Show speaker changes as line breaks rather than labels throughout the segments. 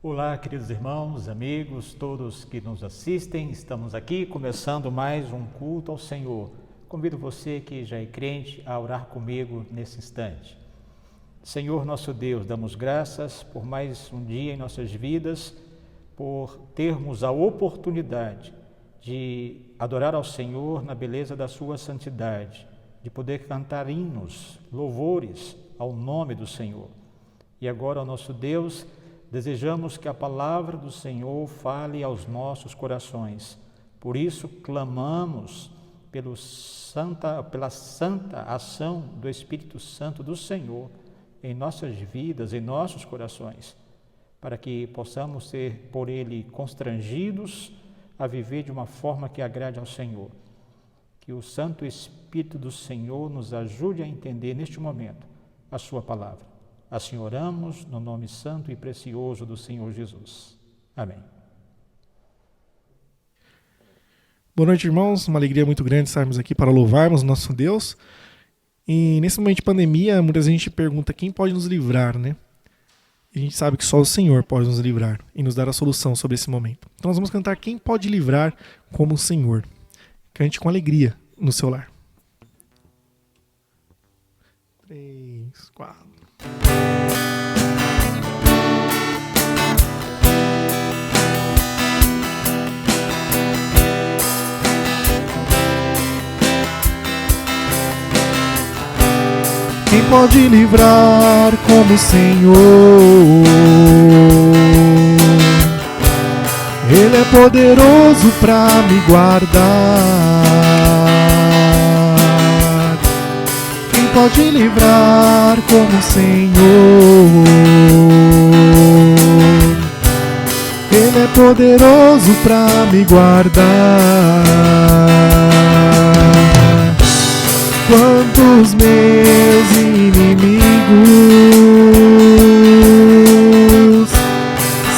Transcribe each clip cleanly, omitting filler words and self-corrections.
Olá, queridos irmãos, amigos, todos que nos assistem. Estamos aqui começando mais um culto ao Senhor. Convido você que já é crente a orar comigo nesse instante. Senhor nosso Deus, damos graças por mais um dia em nossas vidas, por termos a oportunidade de adorar ao Senhor na beleza da sua santidade, de poder cantar hinos, louvores ao nome do Senhor. E agora, ó nosso Deus, desejamos que a palavra do Senhor fale aos nossos corações. Por isso, clamamos pela santa ação do Espírito Santo do Senhor em nossas vidas, em nossos corações, para que possamos ser por Ele constrangidos a viver de uma forma que agrade ao Senhor. Que o Santo Espírito do Senhor nos ajude a entender neste momento a sua palavra. Assim oramos no nome santo e precioso do Senhor Jesus. Amém.
Boa noite, irmãos. Uma alegria muito grande estarmos aqui para louvarmos o nosso Deus. E nesse momento de pandemia, muita gente pergunta quem pode nos livrar, né? E a gente sabe que só o Senhor pode nos livrar e nos dar a solução sobre esse momento. Então nós vamos cantar Quem Pode Livrar como o Senhor. Cante com alegria no seu lar. 3, 4... Quem pode livrar como o Senhor? Ele é poderoso para me guardar. Quem pode livrar como o Senhor? Ele é poderoso para me guardar. Quantos meus inimigos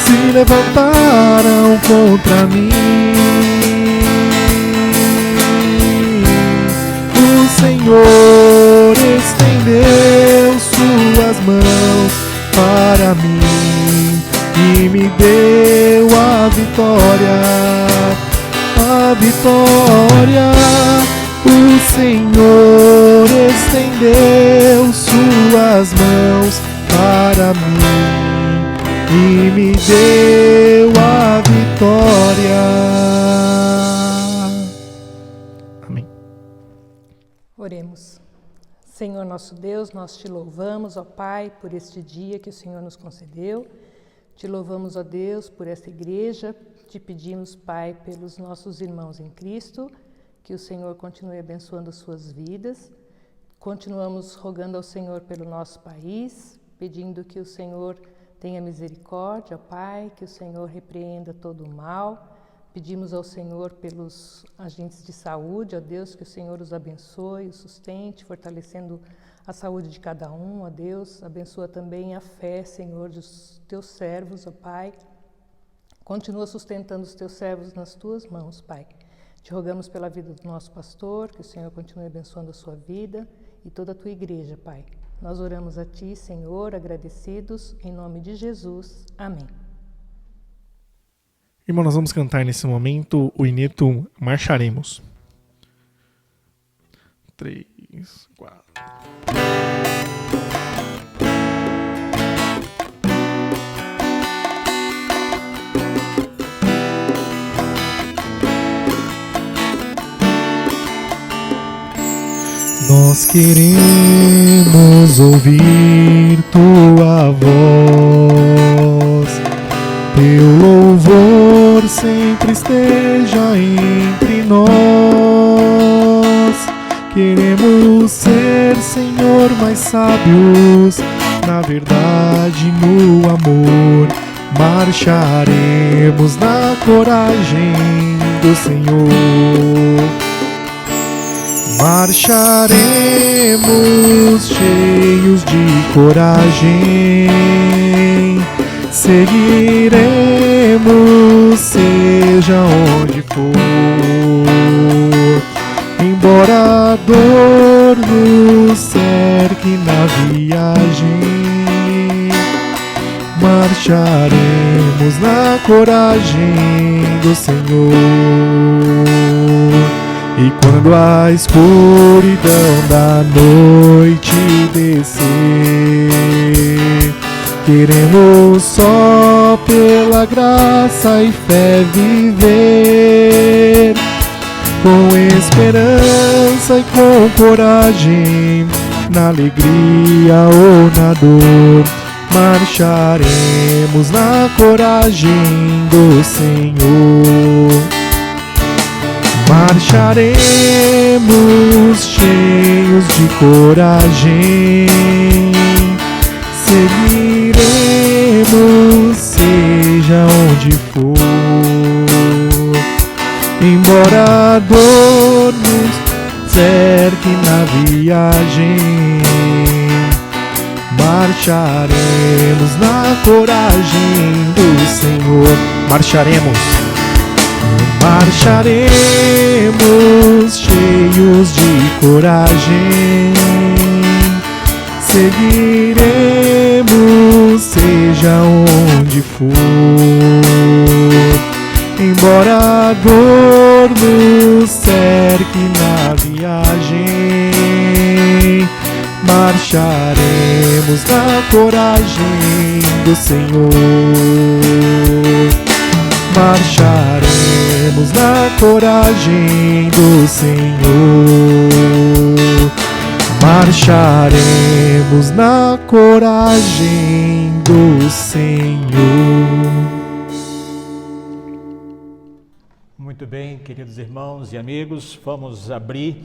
se levantaram contra mim, o Senhor estendeu suas mãos para mim e me deu a vitória, a vitória. O Senhor estendeu suas mãos para mim e me deu a vitória. Amém.
Oremos. Senhor nosso Deus, nós te louvamos, ó Pai, por este dia que o Senhor nos concedeu. Te louvamos, ó Deus, por esta igreja. Te pedimos, Pai, pelos nossos irmãos em Cristo, que o Senhor continue abençoando as suas vidas. Continuamos rogando ao Senhor pelo nosso país, pedindo que o Senhor tenha misericórdia, ó Pai, que o Senhor repreenda todo o mal. Pedimos ao Senhor pelos agentes de saúde, ó Deus, que o Senhor os abençoe, os sustente, fortalecendo a saúde de cada um, ó Deus. Abençoa também a fé, Senhor, dos teus servos, ó Pai. Continua sustentando os teus servos nas tuas mãos, Pai. Te rogamos pela vida do nosso pastor, que o Senhor continue abençoando a sua vida e toda a tua igreja, Pai. Nós oramos a Ti, Senhor, agradecidos, em nome de Jesus. Amém.
Irmão, nós vamos cantar nesse momento o hineto Marcharemos. 3, 4... Nós queremos ouvir tua voz, teu louvor sempre esteja entre nós. Queremos ser, Senhor, mais sábios, na verdade, no amor. Marcharemos na coragem do Senhor. Marcharemos cheios de coragem, seguiremos seja onde for, embora a dor nos cerque na viagem, marcharemos na coragem do Senhor. E quando a escuridão da noite descer, queremos só pela graça e fé viver, com esperança e com coragem, na alegria ou na dor, marcharemos na coragem do Senhor. Marcharemos cheios de coragem, seguiremos seja onde for, embora a dor nos cerque na viagem, marcharemos na coragem do Senhor. Marcharemos cheios de coragem, seguiremos seja onde for, embora a dor nos cerque na viagem, marcharemos na coragem do Senhor. Marcharemos na coragem do Senhor. Marcharemos na coragem do Senhor.
Muito bem, queridos irmãos e amigos, vamos abrir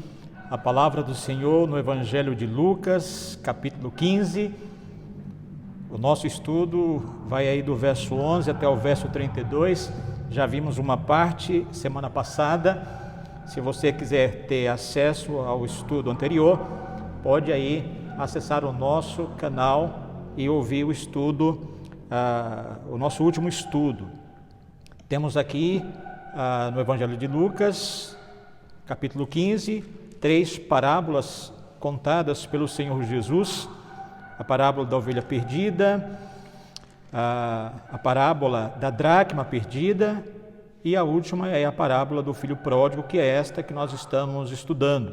a palavra do Senhor no Evangelho de Lucas, capítulo 15. O nosso estudo vai aí do verso 11 até o verso 32. Já vimos uma parte semana passada. Se você quiser ter acesso ao estudo anterior, pode aí acessar o nosso canal e ouvir o estudo, o nosso último estudo. Temos aqui no Evangelho de Lucas, capítulo 15, 3 parábolas contadas pelo Senhor Jesus. A parábola da ovelha perdida, a parábola da dracma perdida e a última é a parábola do filho pródigo, que é esta que nós estamos estudando.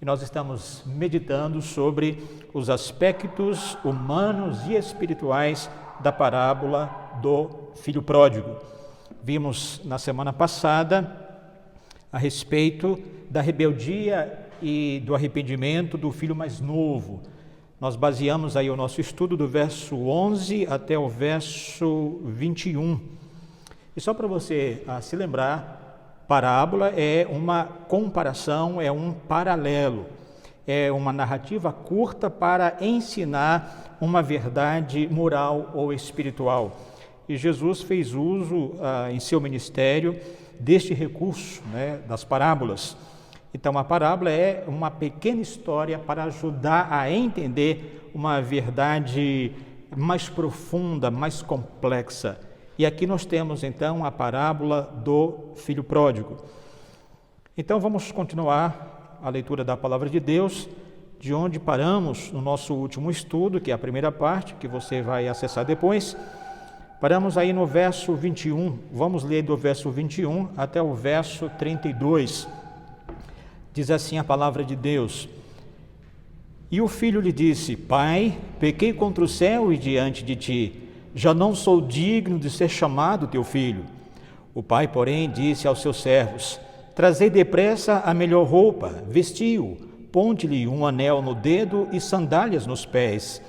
E nós estamos meditando sobre os aspectos humanos e espirituais da parábola do filho pródigo. Vimos na semana passada a respeito da rebeldia e do arrependimento do filho mais novo. Nós baseamos aí o nosso estudo do verso 11 até o verso 21. E só para você se lembrar, parábola é uma comparação, é um paralelo, é uma narrativa curta para ensinar uma verdade moral ou espiritual. E Jesus fez uso em seu ministério deste recurso, das parábolas. Então, a parábola é uma pequena história para ajudar a entender uma verdade mais profunda, mais complexa. E aqui nós temos, então, a parábola do filho pródigo. Então, vamos continuar a leitura da palavra de Deus, de onde paramos no nosso último estudo, que é a primeira parte, que você vai acessar depois. Paramos aí no verso 21, vamos ler do verso 21 até o verso 32. Diz assim a palavra de Deus: E o filho lhe disse: Pai, pequei contra o céu e diante de ti, já não sou digno de ser chamado teu filho. O pai, porém, disse aos seus servos: Trazei depressa a melhor roupa, vestiu, ponte-lhe um anel no dedo e sandálias nos pés.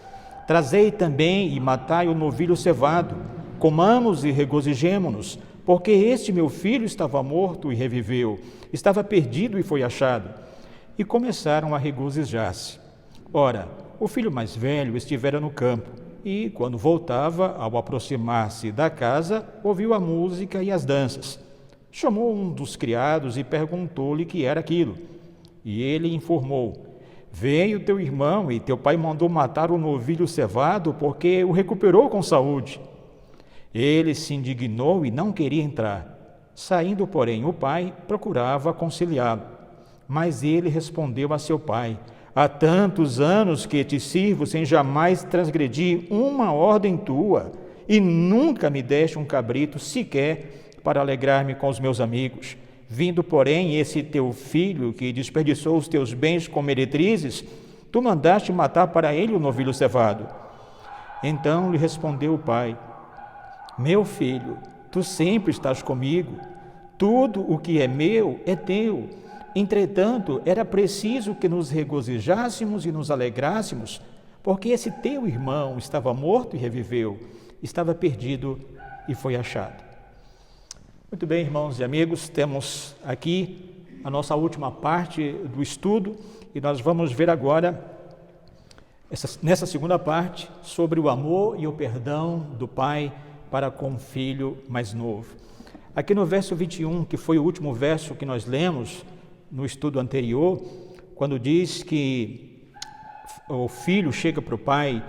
Trazei também e matai o novilho cevado, comamos e regozijemo-nos, porque este meu filho estava morto e reviveu, estava perdido e foi achado. E começaram a regozijar-se. Ora, o filho mais velho estivera no campo, e, quando voltava, ao aproximar-se da casa, ouviu a música e as danças. Chamou um dos criados e perguntou-lhe que era aquilo. E ele informou: Veio teu irmão e teu pai mandou matar o novilho cevado, porque o recuperou com saúde. Ele se indignou e não queria entrar. Saindo, porém, o pai procurava conciliá-lo. Mas ele respondeu a seu pai: Há tantos anos que te sirvo sem jamais transgredir uma ordem tua. e nunca me deste um cabrito sequer para alegrar-me com os meus amigos. Vindo, porém, esse teu filho, que desperdiçou os teus bens com meretrizes, tu mandaste matar para ele o novilho cevado. Então lhe respondeu o pai: meu filho, tu sempre estás comigo, tudo o que é meu é teu. Entretanto, era preciso que nos regozijássemos e nos alegrássemos, porque esse teu irmão estava morto e reviveu, estava perdido e foi achado. Muito bem, irmãos e amigos, temos aqui a nossa última parte do estudo e nós vamos ver agora, nessa segunda parte, sobre o amor e o perdão do pai para com o filho mais novo. Aqui no verso 21, que foi o último verso que nós lemos no estudo anterior, quando diz que o filho chega para o pai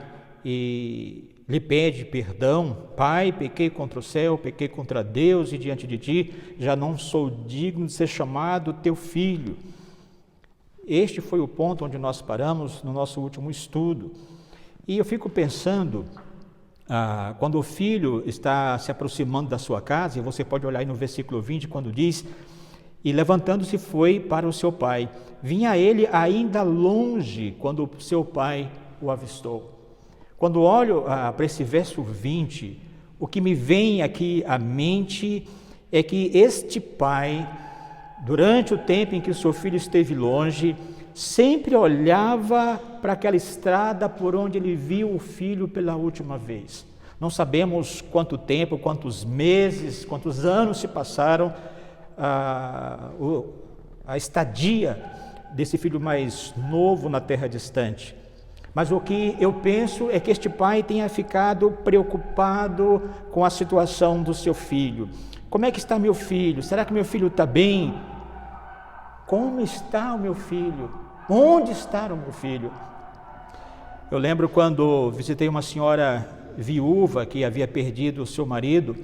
e lhe pede perdão: pai, pequei contra o céu, pequei contra Deus e diante de ti, já não sou digno de ser chamado teu filho. Este foi o ponto onde nós paramos no nosso último estudo. E eu fico pensando, quando o filho está se aproximando da sua casa, e você pode olhar aí no versículo 20, quando diz: e levantando-se foi para o seu pai. Vinha ele ainda longe quando o seu pai o avistou. Quando olho para esse verso 20, o que me vem aqui à mente é que este pai, durante o tempo em que o seu filho esteve longe, sempre olhava para aquela estrada por onde ele viu o filho pela última vez. Não sabemos quanto tempo, quantos meses, quantos anos se passaram a estadia desse filho mais novo na terra distante. Mas o que eu penso é que este pai tenha ficado preocupado com a situação do seu filho. Como é que está meu filho? Será que meu filho está bem? Como está o meu filho? Onde está o meu filho? Eu lembro quando visitei uma senhora viúva que havia perdido o seu marido.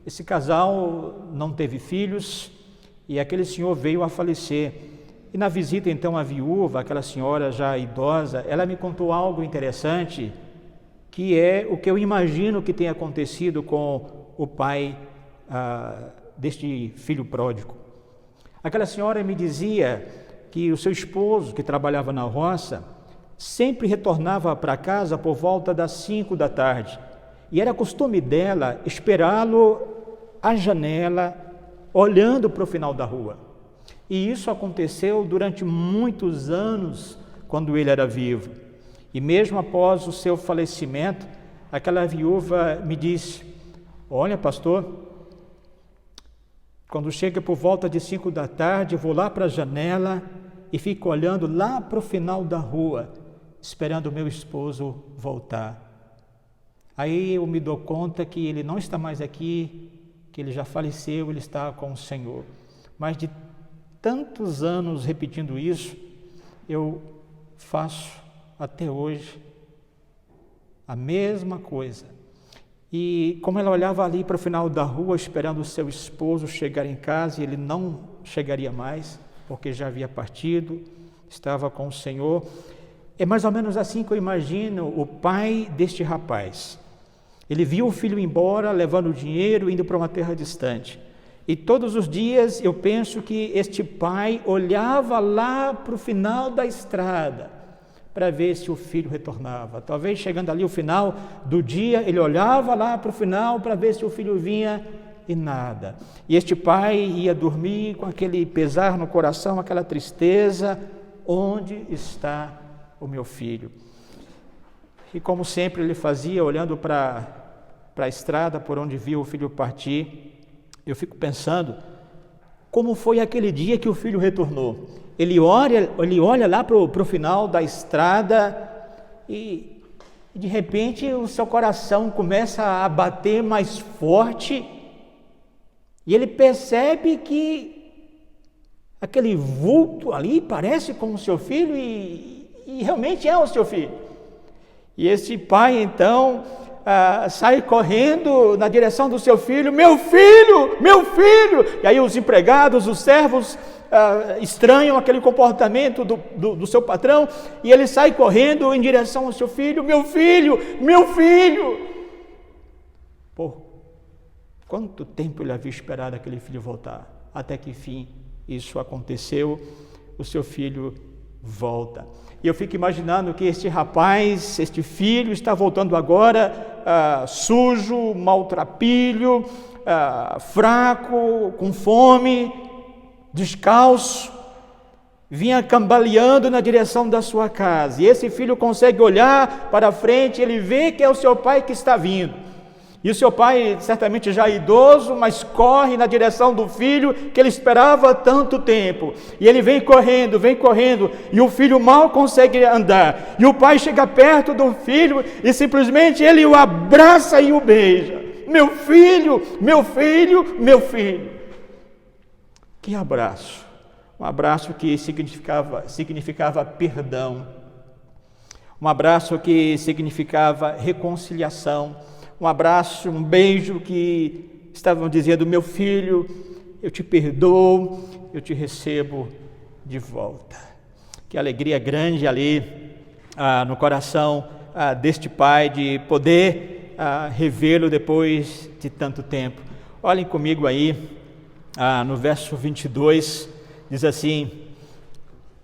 Esse casal não teve filhos e aquele senhor veio a falecer. E na visita então à viúva, aquela senhora já idosa, ela me contou algo interessante, que é o que eu imagino que tenha acontecido com o pai deste filho pródigo. Aquela senhora me dizia que o seu esposo, que trabalhava na roça, sempre retornava para casa por volta das 5 da tarde. E era costume dela esperá-lo à janela, olhando para o final da rua. E isso aconteceu durante muitos anos, quando ele era vivo. E mesmo após o seu falecimento, aquela viúva me disse: olha, pastor, quando chega por volta de 5 da tarde, eu vou lá para a janela e fico olhando lá para o final da rua, esperando o meu esposo voltar. Aí eu me dou conta que ele não está mais aqui, que ele já faleceu, ele está com o Senhor. Mas de tantos anos repetindo isso, eu faço até hoje a mesma coisa. E como ela olhava ali para o final da rua, esperando o seu esposo chegar em casa, e ele não chegaria mais, porque já havia partido, estava com o Senhor. É mais ou menos assim que eu imagino o pai deste rapaz. Ele viu o filho embora, levando o dinheiro, indo para uma terra distante. E todos os dias eu penso que este pai olhava lá para o final da estrada, para ver se o filho retornava. Talvez chegando ali o final do dia, ele olhava lá para o final para ver se o filho vinha e nada. E este pai ia dormir com aquele pesar no coração, aquela tristeza: onde está o meu filho? E como sempre ele fazia, olhando para a estrada por onde viu o filho partir, eu fico pensando como foi aquele dia que o filho retornou. Ele olha lá para o final da estrada e de repente o seu coração começa a bater mais forte e ele percebe que aquele vulto ali parece com o seu filho e realmente é o seu filho. E esse pai então sai correndo na direção do seu filho: meu filho, meu filho! E aí os empregados, os servos estranham aquele comportamento do seu patrão, e ele sai correndo em direção ao seu filho: meu filho, meu filho! Quanto tempo ele havia esperado aquele filho voltar? Até que enfim isso aconteceu, o seu filho volta. E eu fico imaginando que este rapaz, este filho, está voltando agora sujo, maltrapilho, fraco, com fome, descalço, vinha cambaleando na direção da sua casa. E esse filho consegue olhar para frente, ele vê que é o seu pai que está vindo. E o seu pai, certamente já idoso, mas corre na direção do filho que ele esperava há tanto tempo. E ele vem correndo, e o filho mal consegue andar. E o pai chega perto do filho e simplesmente ele o abraça e o beija. Meu filho, meu filho, meu filho. Que abraço! Um abraço que significava perdão. Um abraço que significava reconciliação. Um abraço, um beijo que estavam dizendo: meu filho, eu te perdoo, eu te recebo de volta. Que alegria grande ali no coração deste pai de poder revê-lo depois de tanto tempo. Olhem comigo aí no verso 22, diz assim: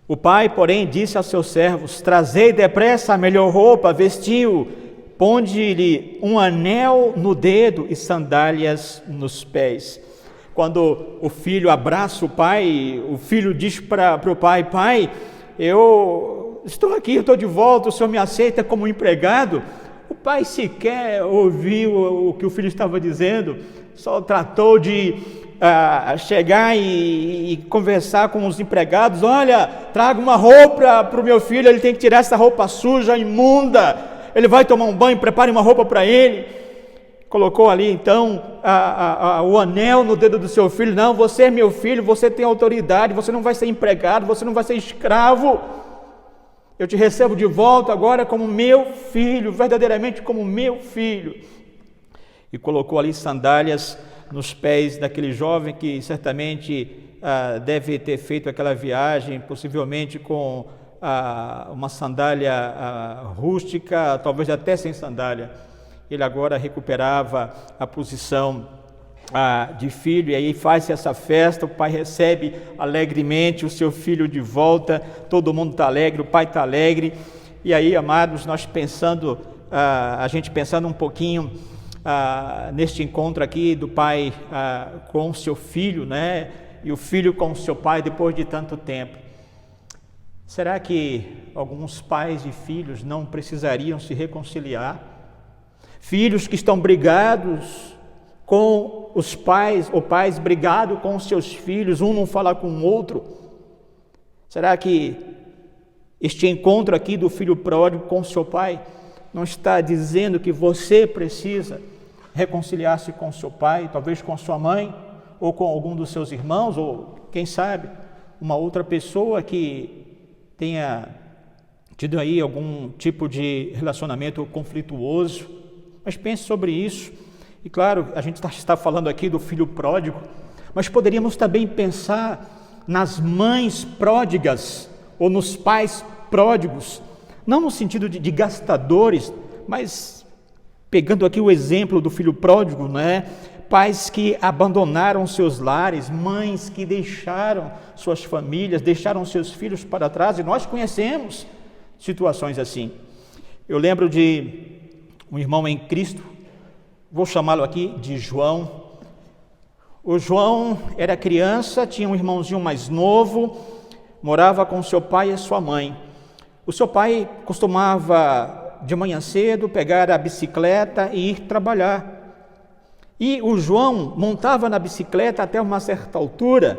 o pai, porém, disse aos seus servos: trazei depressa a melhor roupa, vestiu-o, ponde-lhe um anel no dedo e sandálias nos pés. Quando o filho abraça o pai, o filho diz para o pai: pai, eu estou aqui, eu estou de volta, o senhor me aceita como empregado? O pai sequer ouviu o que o filho estava dizendo, só tratou de chegar e conversar com os empregados: olha, traga uma roupa para o meu filho, ele tem que tirar essa roupa suja, imunda, ele vai tomar um banho, prepare uma roupa para ele. Colocou ali então o anel no dedo do seu filho: não, você é meu filho, você tem autoridade, você não vai ser empregado, você não vai ser escravo, eu te recebo de volta agora como meu filho, verdadeiramente como meu filho. E colocou ali sandálias nos pés daquele jovem que certamente deve ter feito aquela viagem, possivelmente com uma sandália rústica, talvez até sem sandália. Ele agora recuperava a posição de filho, e aí faz essa festa, o pai recebe alegremente o seu filho de volta, todo mundo está alegre, o pai está alegre. E aí, amados, nós pensando, a gente pensando um pouquinho neste encontro aqui do pai com o seu filho, né? E o filho com o seu pai depois de tanto tempo. Será que alguns pais e filhos não precisariam se reconciliar? Filhos que estão brigados com os pais, ou pais brigados com os seus filhos, um não fala com o outro. Será que este encontro aqui do filho pródigo com o seu pai não está dizendo que você precisa reconciliar-se com seu pai, talvez com sua mãe, ou com algum dos seus irmãos, ou quem sabe, uma outra pessoa que tenha tido aí algum tipo de relacionamento conflituoso? Mas pense sobre isso. E claro, a gente está falando aqui do filho pródigo, mas poderíamos também pensar nas mães pródigas, ou nos pais pródigos, não no sentido de gastadores, mas pegando aqui o exemplo do filho pródigo, né? Pais que abandonaram seus lares, mães que deixaram suas famílias, deixaram seus filhos para trás, e nós conhecemos situações assim. Eu lembro de um irmão em Cristo, vou chamá-lo aqui de João. O João era criança, tinha um irmãozinho mais novo, morava com seu pai e sua mãe. O seu pai costumava de manhã cedo pegar a bicicleta e ir trabalhar. E o João montava na bicicleta até uma certa altura,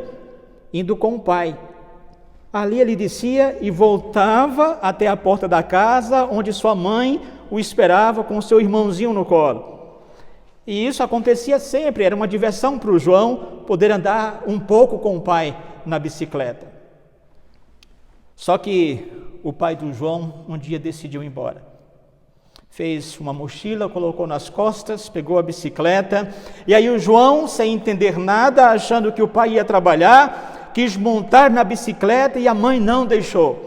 indo com o pai. Ali ele descia e voltava até a porta da casa, onde sua mãe o esperava com o seu irmãozinho no colo. E isso acontecia sempre, era uma diversão para o João poder andar um pouco com o pai na bicicleta. Só que o pai do João um dia decidiu ir embora. Fez uma mochila, colocou nas costas, pegou a bicicleta, e aí o João, sem entender nada, achando que o pai ia trabalhar, quis montar na bicicleta e a mãe não deixou.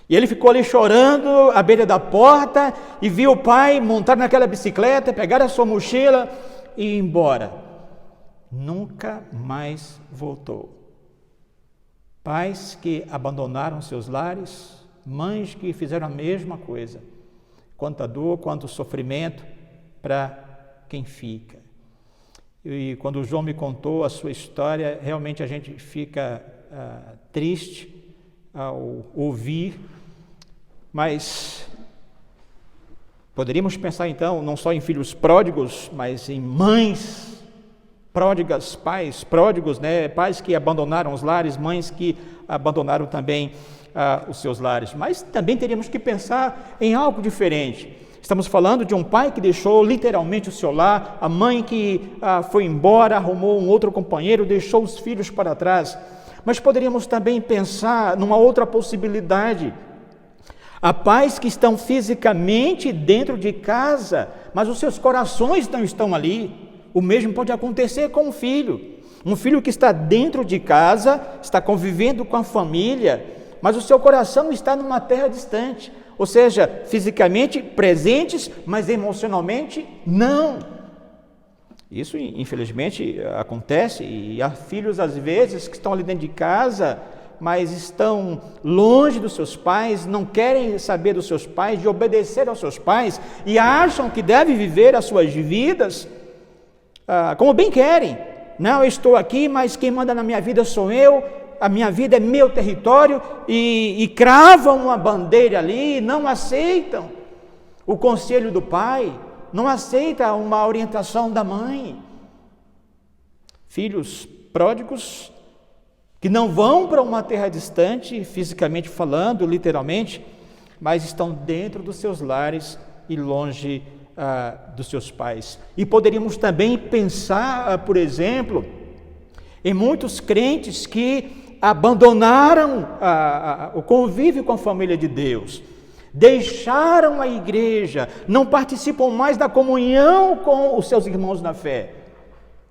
E ele ficou ali chorando à beira da porta e viu o pai montar naquela bicicleta, pegar a sua mochila e ir embora. Nunca mais voltou. Pais que abandonaram seus lares, mães que fizeram a mesma coisa. Quanta dor, quanto sofrimento para quem fica. E quando o João me contou a sua história, realmente a gente fica triste ao ouvir, mas poderíamos pensar então não só em filhos pródigos, mas em mães pródigas, pais pródigos, né? Pais que abandonaram os lares, mães que abandonaram também os seus lares. Mas também teríamos que pensar em algo diferente. Estamos falando de um pai que deixou literalmente o seu lar, a mãe que foi embora, arrumou um outro companheiro, deixou os filhos para trás. Mas poderíamos também pensar numa outra possibilidade. Há pais que estão fisicamente dentro de casa, mas os seus corações não estão ali. O mesmo pode acontecer com um filho que está dentro de casa, está convivendo com a família, mas o seu coração está numa terra distante, ou seja, fisicamente presentes, mas emocionalmente não. Isso, infelizmente, acontece, e há filhos, às vezes, que estão ali dentro de casa, mas estão longe dos seus pais, não querem saber dos seus pais, de obedecer aos seus pais, e acham que devem viver as suas vidas como bem querem. Não, eu estou aqui, mas quem manda na minha vida sou eu, a minha vida é meu território, e cravam uma bandeira ali, não aceitam o conselho do pai, não aceitam uma orientação da mãe. Filhos pródigos que não vão para uma terra distante, fisicamente falando, literalmente, mas estão dentro dos seus lares e longe dos seus pais. E poderíamos também pensar, por exemplo, em muitos crentes que abandonaram o convívio com a família de Deus, deixaram a igreja, não participam mais da comunhão com os seus irmãos na fé,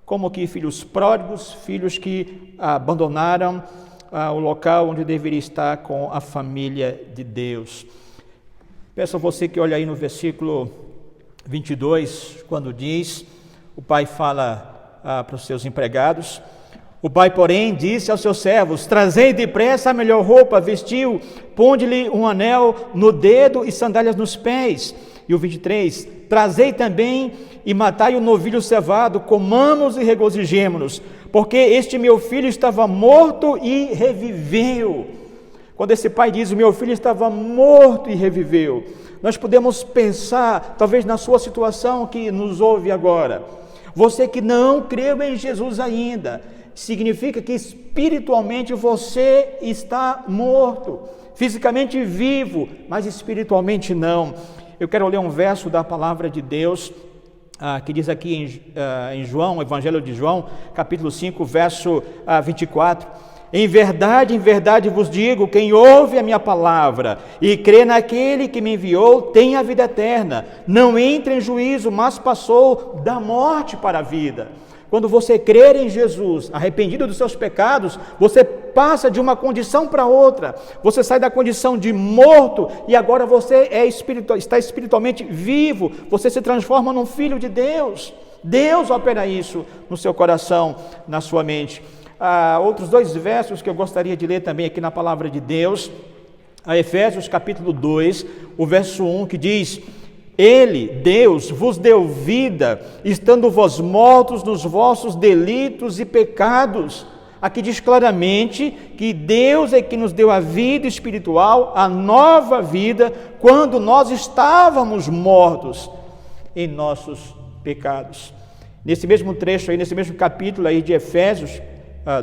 como que filhos pródigos, filhos que abandonaram o local onde deveria estar com a família de Deus. Peço a você que olhe aí no versículo 22, quando diz, o pai fala para os seus empregados: o pai, porém, disse aos seus servos: trazei depressa a melhor roupa, vestiu, ponde-lhe um anel no dedo e sandálias nos pés. E o 23, trazei também e matai o novilho cevado, comamos e regozijemo-nos, porque este meu filho estava morto e reviveu. Quando esse pai diz, o meu filho estava morto e reviveu, nós podemos pensar, talvez na sua situação que nos ouve agora, você que não creu em Jesus ainda, significa que espiritualmente você está morto, fisicamente vivo, mas espiritualmente não. Eu quero ler um verso da palavra de Deus, que diz aqui em João, Evangelho de João, capítulo 5, verso 24, em verdade vos digo, quem ouve a minha palavra e crê naquele que me enviou, tem a vida eterna, não entra em juízo, mas passou da morte para a vida. Quando você crer em Jesus, arrependido dos seus pecados, você passa de uma condição para outra, você sai da condição de morto e agora você está espiritualmente vivo, você se transforma num filho de Deus. Deus opera isso no seu coração, na sua mente. Outros dois versos que eu gostaria de ler também aqui na palavra de Deus, a Efésios capítulo 2, o verso 1, que diz: Ele, Deus, vos deu vida, estando vós mortos nos vossos delitos e pecados. Aqui diz claramente que Deus é que nos deu a vida espiritual, a nova vida, quando nós estávamos mortos em nossos pecados. Nesse mesmo trecho aí, nesse mesmo capítulo aí de Efésios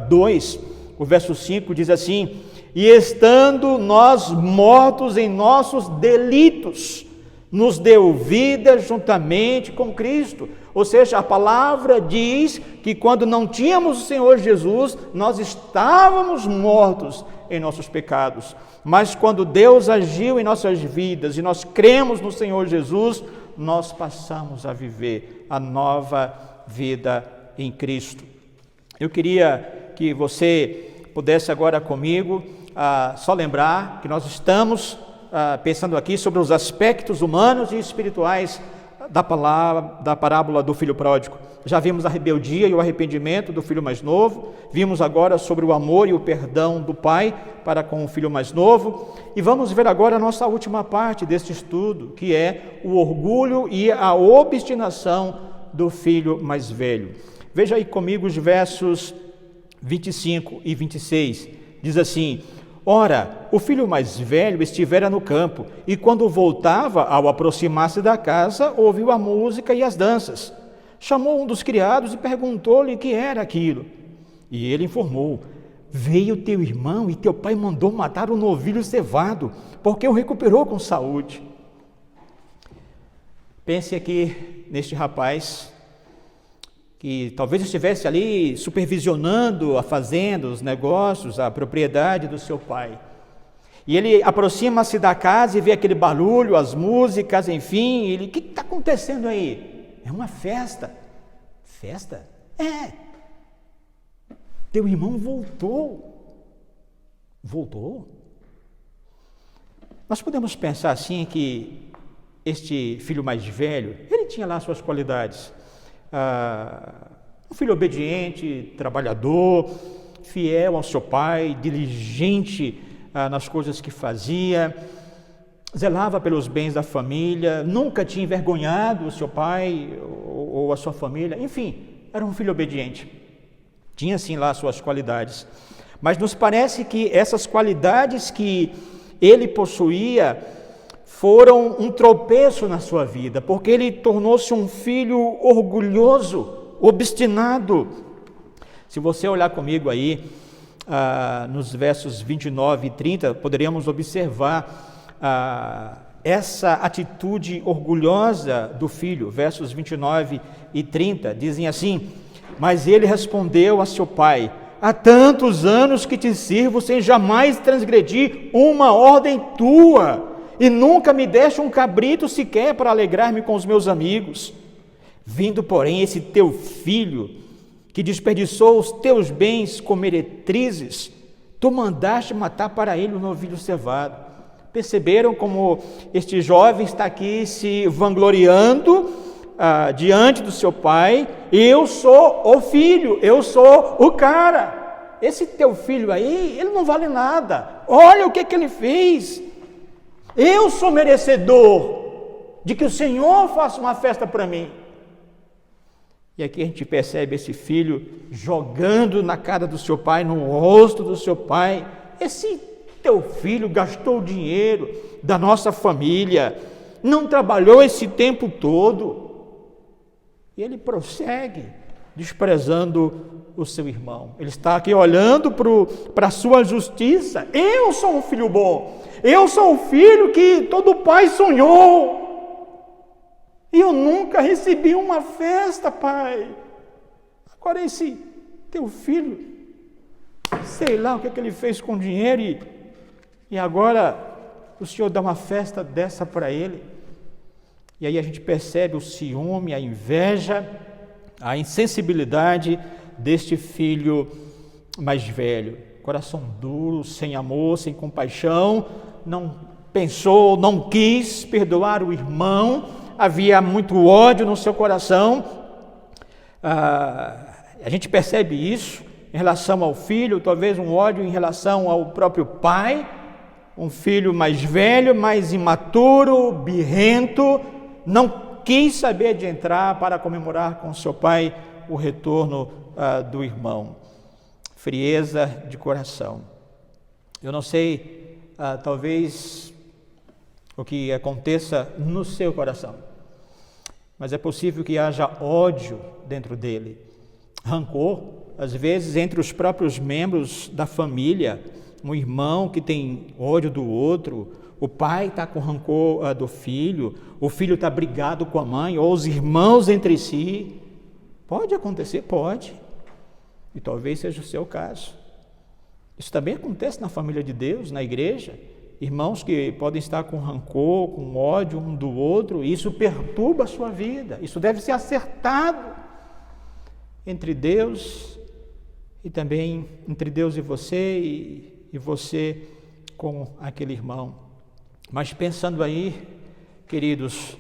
2, o verso 5 diz assim: e estando nós mortos em nossos delitos, nos deu vida juntamente com Cristo. Ou seja, a palavra diz que quando não tínhamos o Senhor Jesus, nós estávamos mortos em nossos pecados. Mas quando Deus agiu em nossas vidas e nós cremos no Senhor Jesus, nós passamos a viver a nova vida em Cristo. Eu queria que você pudesse agora comigo só lembrar que nós estamos pensando aqui sobre os aspectos humanos e espirituais da parábola do filho pródigo. Já vimos a rebeldia e o arrependimento do filho mais novo, vimos agora sobre o amor e o perdão do pai para com o filho mais novo, e vamos ver agora a nossa última parte deste estudo, que é o orgulho e a obstinação do filho mais velho. Veja aí comigo os versos 25 e 26, diz assim: ora, o filho mais velho estivera no campo, e quando voltava, ao aproximar-se da casa, ouviu a música e as danças. Chamou um dos criados e perguntou-lhe o que era aquilo. E ele informou: veio teu irmão e teu pai mandou matar o novilho cevado, porque o recuperou com saúde. Pense aqui neste rapaz, que talvez estivesse ali supervisionando a fazenda, os negócios, a propriedade do seu pai. E ele aproxima-se da casa e vê aquele barulho, as músicas, enfim, ele: o que está acontecendo aí? É uma festa. Festa? É. Teu irmão voltou. Voltou? Nós podemos pensar assim que este filho mais velho, ele tinha lá suas qualidades. Um filho obediente, trabalhador, fiel ao seu pai, diligente nas coisas que fazia, zelava pelos bens da família, nunca tinha envergonhado o seu pai ou a sua família, enfim, era um filho obediente, tinha sim lá suas qualidades, mas nos parece que essas qualidades que ele possuía foram um tropeço na sua vida, porque ele tornou-se um filho orgulhoso, obstinado. Se você olhar comigo aí, nos versos 29 e 30, poderíamos observar essa atitude orgulhosa do filho. Versos 29 e 30 dizem assim: mas ele respondeu a seu pai: há tantos anos que te sirvo sem jamais transgredir uma ordem tua, e nunca me deste um cabrito sequer para alegrar-me com os meus amigos. Vindo, porém, esse teu filho, que desperdiçou os teus bens com meretrizes, tu mandaste matar para ele o novilho cevado. Perceberam como este jovem está aqui se vangloriando diante do seu pai? Eu sou o filho, eu sou o cara. Esse teu filho aí, ele não vale nada. Olha o que ele fez. Eu sou merecedor de que o Senhor faça uma festa para mim. E aqui a gente percebe esse filho jogando na cara do seu pai, no rosto do seu pai: esse teu filho gastou o dinheiro da nossa família, não trabalhou esse tempo todo. E ele prossegue desprezando o seu irmão. Ele está aqui olhando para a sua justiça. Eu sou um filho bom, eu sou o filho que todo pai sonhou. E eu nunca recebi uma festa, pai. Agora esse teu filho, sei lá o que ele fez com o dinheiro e agora o Senhor dá uma festa dessa para ele. E aí a gente percebe o ciúme, a inveja, a insensibilidade deste filho mais velho. Coração duro, sem amor, sem compaixão, não pensou, não quis perdoar o irmão. Havia muito ódio no seu coração. A gente percebe isso em relação ao filho, talvez um ódio em relação ao próprio pai, um filho mais velho, mais imaturo, birrento, não quis saber de entrar para comemorar com seu pai o retorno do irmão. Frieza de coração. Eu não sei, talvez o que aconteça no seu coração, mas é possível que haja ódio dentro dele, rancor, às vezes entre os próprios membros da família, um irmão que tem ódio do outro, o pai está com rancor do filho, o filho está brigado com a mãe, ou os irmãos entre si. Pode acontecer? Pode, e talvez seja o seu caso. Isso também acontece na família de Deus, na igreja. Irmãos que podem estar com rancor, com ódio um do outro, e isso perturba a sua vida. Isso deve ser acertado entre Deus e também entre Deus e você, e você com aquele irmão. Mas pensando aí, queridos,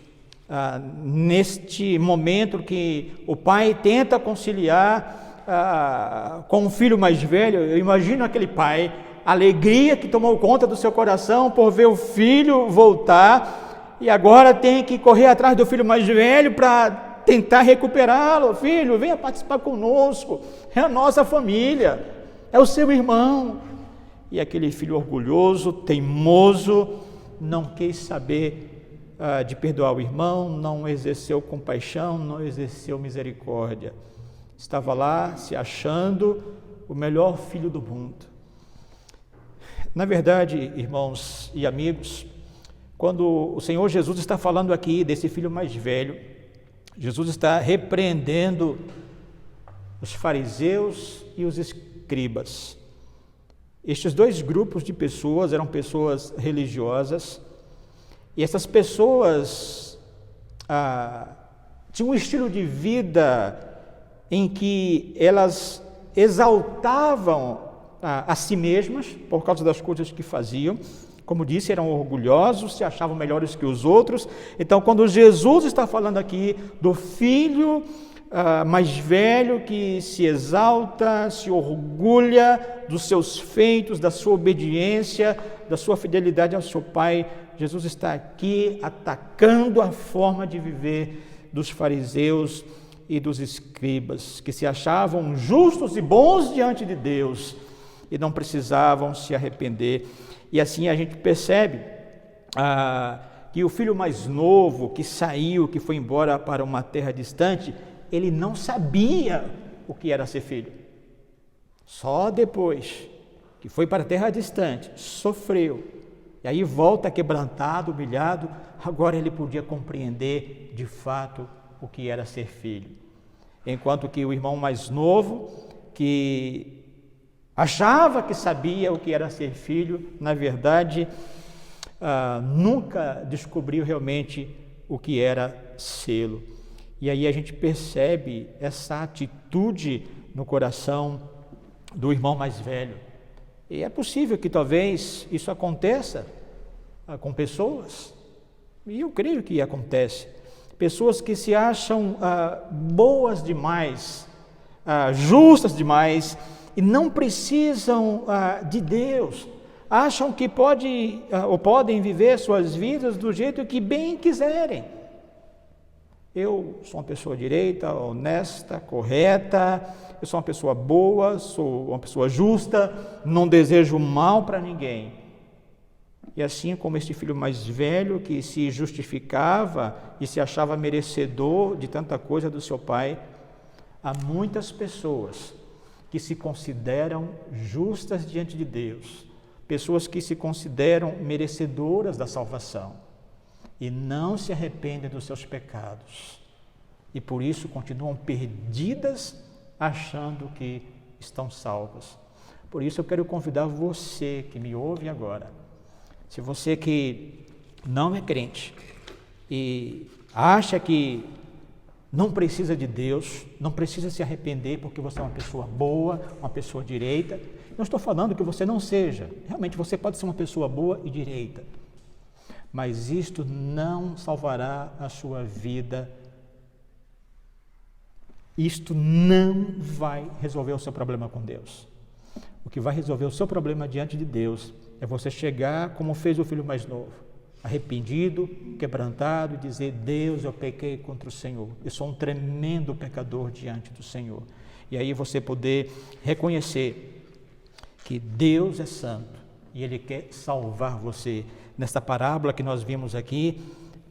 neste momento que o pai tenta conciliar com o filho mais velho. Eu imagino aquele pai, a alegria que tomou conta do seu coração por ver o filho voltar, e agora tem que correr atrás do filho mais velho para tentar recuperá-lo. Filho, venha participar conosco, é a nossa família, é o seu irmão. E aquele filho orgulhoso, teimoso, não quis saber de perdoar o irmão, não exerceu compaixão, não exerceu misericórdia. Estava lá se achando o melhor filho do mundo. Na verdade, irmãos e amigos, quando o Senhor Jesus está falando aqui desse filho mais velho, Jesus está repreendendo os fariseus e os escribas. Estes dois grupos de pessoas eram pessoas religiosas, e essas pessoas tinham um estilo de vida em que elas exaltavam a si mesmas por causa das coisas que faziam. Como disse, eram orgulhosos, se achavam melhores que os outros. Então, quando Jesus está falando aqui do filho mais velho que se exalta, se orgulha dos seus feitos, da sua obediência, da sua fidelidade ao seu pai, Jesus está aqui atacando a forma de viver dos fariseus e dos escribas, que se achavam justos e bons diante de Deus e não precisavam se arrepender. E assim a gente percebe que o filho mais novo que saiu, que foi embora para uma terra distante, ele não sabia o que era ser filho. Só depois que foi para a terra distante, sofreu, e aí volta quebrantado, humilhado, agora ele podia compreender de fato o que era ser filho. Enquanto que o irmão mais novo, que achava que sabia o que era ser filho, na verdade, nunca descobriu realmente o que era sê-lo. E aí a gente percebe essa atitude no coração do irmão mais velho. E é possível que talvez isso aconteça com pessoas, e eu creio que acontece, pessoas que se acham boas demais, justas demais, e não precisam de Deus, acham que podem viver suas vidas do jeito que bem quiserem. Eu sou uma pessoa direita, honesta, correta, eu sou uma pessoa boa, sou uma pessoa justa, não desejo mal para ninguém. E assim como este filho mais velho que se justificava e se achava merecedor de tanta coisa do seu pai, há muitas pessoas que se consideram justas diante de Deus, pessoas que se consideram merecedoras da salvação e não se arrependem dos seus pecados, e por isso continuam perdidas, achando que estão salvas. Por isso eu quero convidar você que me ouve agora, se você que não é crente e acha que não precisa de Deus, não precisa se arrepender porque você é uma pessoa boa, uma pessoa direita. Não estou falando que você não seja, realmente você pode ser uma pessoa boa e direita, mas isto não salvará a sua vida, isto não vai resolver o seu problema com Deus. O que vai resolver o seu problema diante de Deus é você chegar como fez o filho mais novo, arrependido, quebrantado, e dizer: Deus, eu pequei contra o Senhor, eu sou um tremendo pecador diante do Senhor. E aí você poder reconhecer que Deus é santo e Ele quer salvar você. Nesta parábola que nós vimos aqui,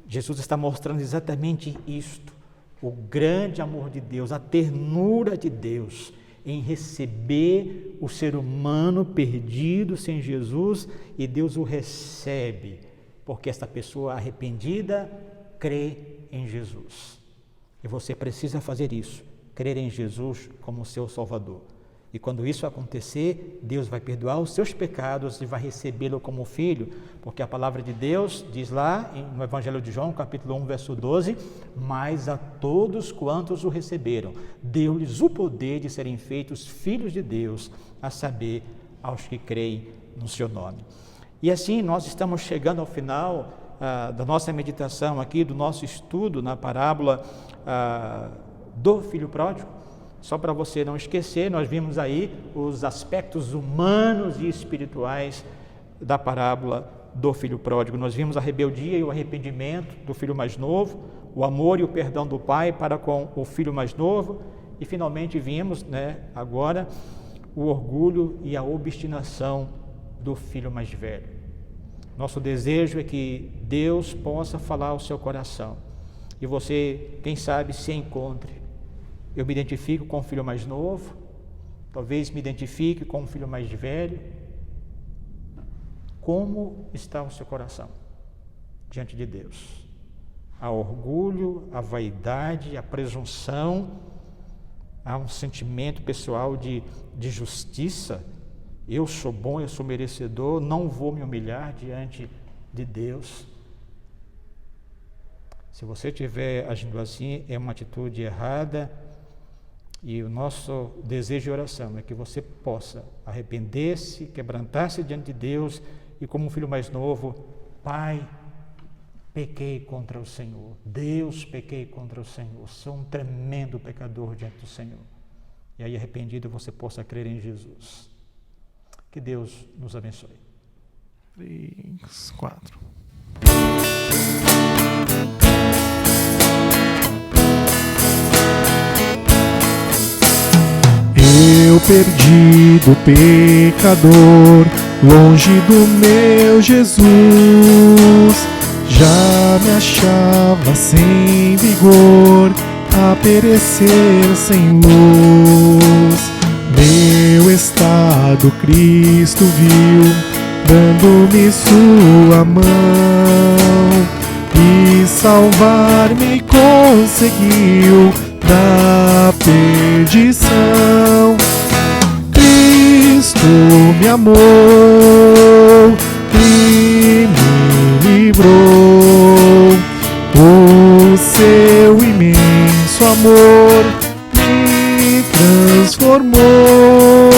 Jesus está mostrando exatamente isto, o grande amor de Deus, a ternura de Deus em receber o ser humano perdido sem Jesus, e Deus o recebe, porque esta pessoa arrependida crê em Jesus. E você precisa fazer isso, crer em Jesus como seu Salvador. E quando isso acontecer, Deus vai perdoar os seus pecados e vai recebê-lo como filho, porque a palavra de Deus diz lá no Evangelho de João, capítulo 1, verso 12: mas a todos quantos o receberam, deu-lhes o poder de serem feitos filhos de Deus, a saber, aos que creem no seu nome. E assim nós estamos chegando ao final da nossa meditação aqui, do nosso estudo na parábola do filho pródigo. Só para você não esquecer, nós vimos aí os aspectos humanos e espirituais da parábola do filho pródigo. Nós vimos a rebeldia e o arrependimento do filho mais novo, o amor e o perdão do pai para com o filho mais novo, e finalmente vimos, agora, o orgulho e a obstinação do filho mais velho. Nosso desejo é que Deus possa falar ao seu coração e você, quem sabe, se encontre. Eu me identifico com o filho mais novo, talvez me identifique com o filho mais velho. Como está o seu coração diante de Deus? Há orgulho, há vaidade, há presunção, há um sentimento pessoal de justiça. Eu sou bom, eu sou merecedor, não vou me humilhar diante de Deus. Se você estiver agindo assim, é uma atitude errada, e o nosso desejo e oração é que você possa arrepender-se, quebrantar-se diante de Deus, e como um filho mais novo, Pai, pequei contra o Senhor. Deus, pequei contra o Senhor. Sou um tremendo pecador diante do Senhor. E aí, arrependido, você possa crer em Jesus. Que Deus nos abençoe.
3, 4. Eu perdido pecador, longe do meu Jesus, já me achava sem vigor, a perecer sem luz. Meu estado Cristo viu, dando-me sua mão, e salvar-me conseguiu da perdição. Cristo me amou e me livrou, o seu imenso amor me transformou.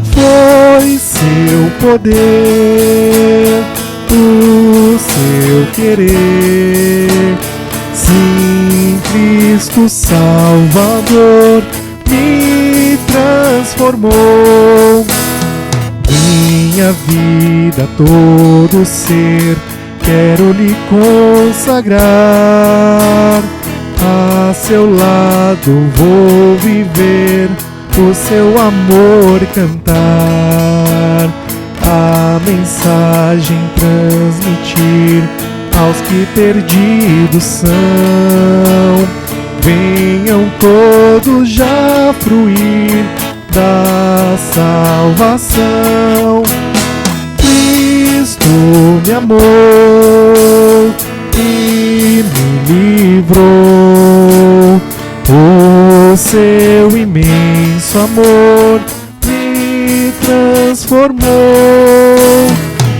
Foi seu poder, o seu querer, sim, Cristo Salvador me transformou. Minha vida, todo ser, quero lhe consagrar. A seu lado vou viver, o seu amor cantar, a mensagem transmitir aos que perdidos são. Venham todos já fruir da salvação. Cristo me amou e me livrou, o seu imenso amor me transformou.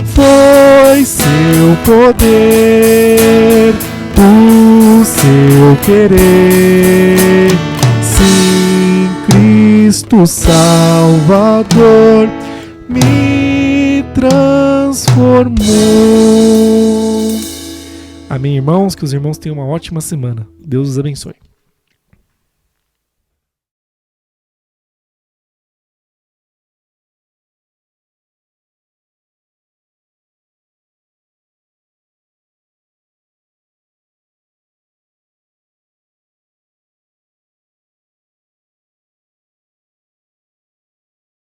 Foi seu poder, o seu querer, sim, Cristo Salvador me transformou. Amém, irmãos? Que os irmãos tenham uma ótima semana. Deus os abençoe.